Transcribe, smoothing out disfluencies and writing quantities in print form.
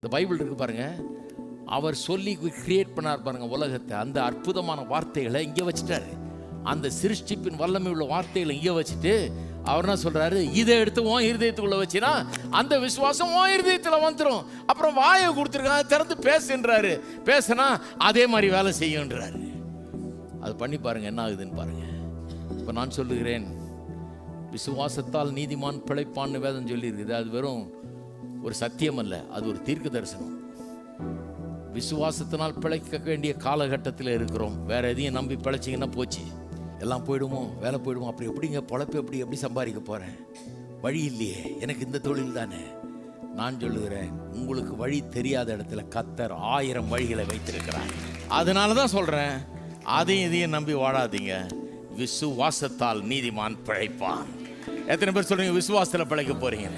இந்த பைபிள் இருக்கு பாருங்க, அவர் சொல்லி கிரியேட் பண்ணார் பாருங்க உலகத்தை. அந்த அற்புதமான வார்த்தைகளை இங்கே வச்சுட்டாரு. அந்த சிருஷ்டிப்பின் வல்லமை உள்ள வார்த்தைகளை இங்கே வச்சுட்டு அவர் என்ன சொல்றாரு, இதை எடுத்து உன் இருதயத்துக்குள்ள வச்சினா அந்த விசுவாசம் உன் இருதயத்தில் வந்துடும். அப்புறம் வாயை கொடுத்துருக்காங்க, திறந்து பேசுன்றாரு. பேசினா அதே மாதிரி வேலை செய்யுன்றாரு. அது பண்ணி பாருங்க என்ன ஆகுதுன்னு பாருங்க. இப்போ நான் சொல்லுகிறேன், விசுவாசத்தால் நீதிமான் பிழைப்பான்னு வேதம் சொல்லி இருக்குது. அது வெறும் ஒரு சத்தியம் அல்ல, அது ஒரு தீர்க்க தரிசனம். விசுவாசத்தினால் பிழைக்க வேண்டிய காலகட்டத்தில் இருக்கிறோம். வேற எதையும் நம்பி பிழைச்சிங்கன்னா போச்சு, எல்லாம் போயிடுமோ, வேலை போயிடுமோ. அப்படி எப்படிங்க பொழப்பு, எப்படி சம்பாதிக்க போகிறேன்? வழி இல்லையே, எனக்கு இந்த தொழில் தானே. நான் சொல்லுகிறேன், உங்களுக்கு வழி தெரியாத இடத்துல கர்த்தர் 1000 வழிகளை வைத்திருக்கிறார். அதனால தான் சொல்கிறேன், அதையும் இதையும் நம்பி வாழாதீங்க. விசுவாசத்தால் நீதிமான் பிழைப்பான். எத்தனை பேர் சொல்றீங்க விசுவாசத்தில் பிழைக்க போறீங்க?